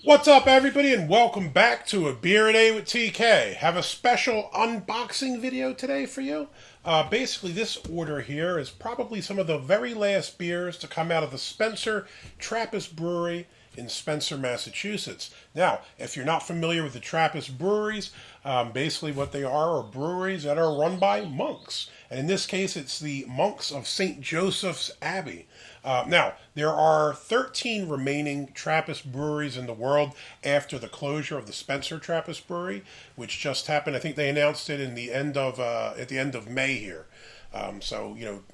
What's up, everybody, and welcome back to A Beer a Day with TK. Have a special unboxing video today for you. Basically, this order here is probably some of the very last beers to come out of the Spencer Trappist Brewery in Spencer, Massachusetts. Now, if you're not familiar with the Trappist breweries, basically what they are breweries that are run by monks. And in this case, it's the monks of St. Joseph's Abbey. Now, there are 13 remaining Trappist breweries in the world after the closure of the Spencer Trappist Brewery, which just happened. I think they announced it at the end of May here.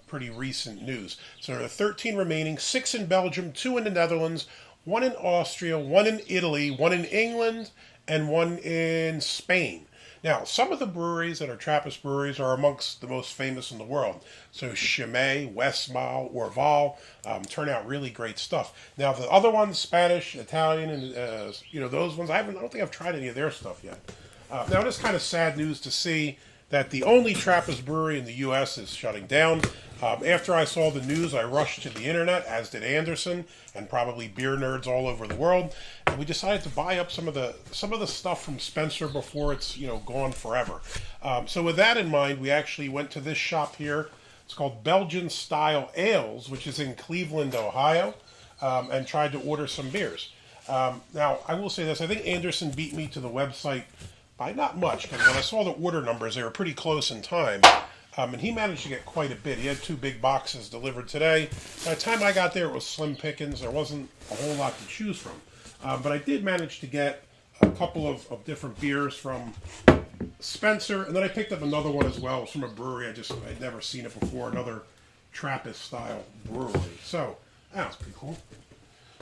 Pretty recent news. So there are 13 remaining, 6 in Belgium, 2 in the Netherlands, 1 in Austria, 1 in Italy, 1 in England, and 1 in Spain. Now, some of the breweries that are Trappist breweries are amongst the most famous in the world. So Chimay, Westmalle, Orval turn out really great stuff. Now, the other ones, Spanish, Italian, and those ones, I don't think I've tried any of their stuff yet. Now, it is kind of sad news to see that the only Trappist brewery in the U.S. is shutting down. After I saw the news, I rushed to the internet, as did Anderson, and probably beer nerds all over the world, and we decided to buy up some of the stuff from Spencer before it's gone forever. So with that in mind, we actually went to this shop here. It's called Belgian Style Ales, which is in Cleveland, Ohio, and tried to order some beers. Now, I will say this: I think Anderson beat me to the website by not much, because when I saw the order numbers, they were pretty close in time. And he managed to get quite a bit. He had 2 big boxes delivered today. By the time I got there, it was slim pickings. There wasn't a whole lot to choose from. But I did manage to get a couple of different beers from Spencer. And then I picked up another one as well. It was from a brewery. I'd never seen it before. Another Trappist style brewery. So, that's pretty cool.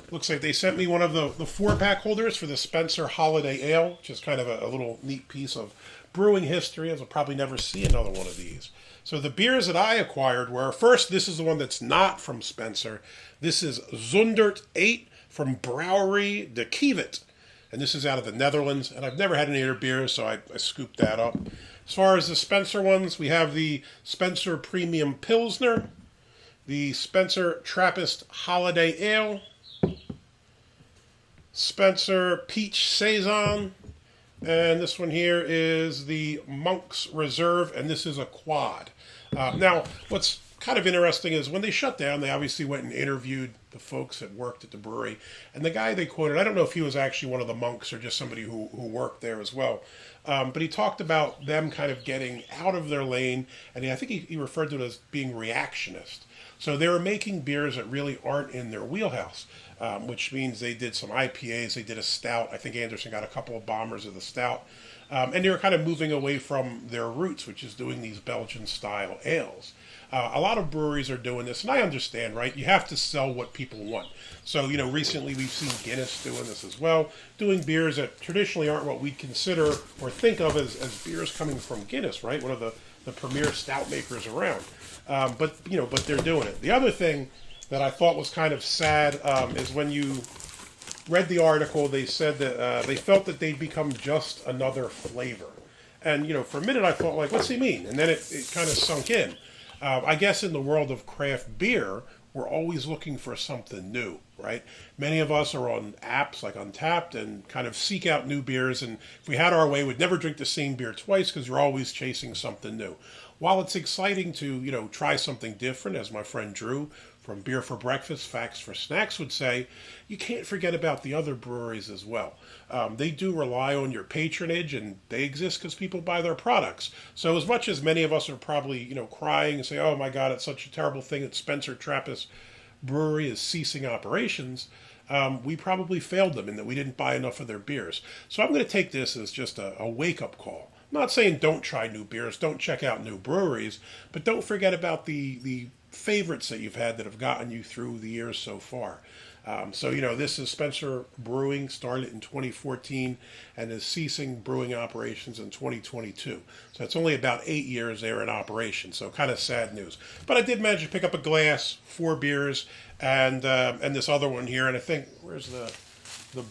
Looks like they sent me one of the 4-pack holders for the Spencer Holiday Ale, which is kind of a little neat piece of brewing history, as I'll probably never see another one of these. So the beers that I acquired were, first, this is the one that's not from Spencer. This is Zundert 8 from Brouwery de Kievet. And this is out of the Netherlands. And I've never had any of their beers, so I scooped that up. As far as the Spencer ones, we have the Spencer Premium Pilsner, the Spencer Trappist Holiday Ale, Spencer Peach Saison, and this one here is the Monk's Reserve, and this is a quad. Now, what's kind of interesting is when they shut down, they obviously went and interviewed the folks that worked at the brewery. And the guy they quoted, I don't know if he was actually one of the monks or just somebody who worked there as well, but he talked about them kind of getting out of their lane, and I think he referred to it as being reactionist. So they were making beers that really aren't in their wheelhouse, which means they did some IPAs, they did a stout. I think Anderson got a couple of bombers of the stout. And they were kind of moving away from their roots, which is doing these Belgian style ales. A lot of breweries are doing this, and I understand, right? You have to sell what people want. So, recently we've seen Guinness doing this as well, doing beers that traditionally aren't what we'd consider or think of as beers coming from Guinness, right? One of the premier stout makers around. But they're doing it. The other thing that I thought was kind of sad is when you read the article, they said that they felt that they'd become just another flavor. And, for a minute I thought, like, what's he mean? And then it kind of sunk in. I guess in the world of craft beer, we're always looking for something new, right? Many of us are on apps like Untapped and kind of seek out new beers. And if we had our way, we'd never drink the same beer twice because you're always chasing something new. While it's exciting to, try something different, as my friend Drew from Beer for Breakfast, Facts for Snacks would say, you can't forget about the other breweries as well. They do rely on your patronage, and they exist because people buy their products. So as much as many of us are probably, crying and say, oh my God, it's such a terrible thing that Spencer Trappist Brewery is ceasing operations, we probably failed them in that we didn't buy enough of their beers. So I'm going to take this as just a wake-up call. I'm not saying don't try new beers, don't check out new breweries, but don't forget about the favorites that you've had that have gotten you through the years so far. This is Spencer Brewing, started in 2014 and is ceasing brewing operations in 2022. So it's only about 8 years they're in operation. So kind of sad news. But I did manage to pick up a glass, 4 beers, and this other one here. And I think, where's the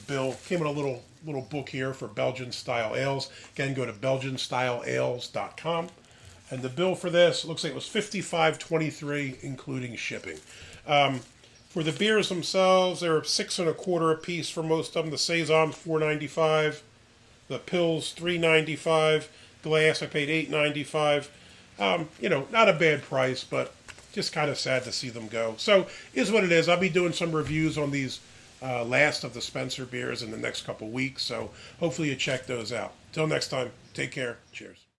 bill? Came in a little book here for Belgian Style Ales. Again, go to belgianstyleales.com. And the bill for this looks like it was $55.23, including shipping. For the beers themselves, they're 6.25 a piece for most of them. The Saison's $4.95, the Pils $3.95, glass I paid $8.95. Not a bad price, but just kind of sad to see them go. So, is what it is. I'll be doing some reviews on these last of the Spencer beers in the next couple weeks, so hopefully you check those out. Till next time, take care. Cheers.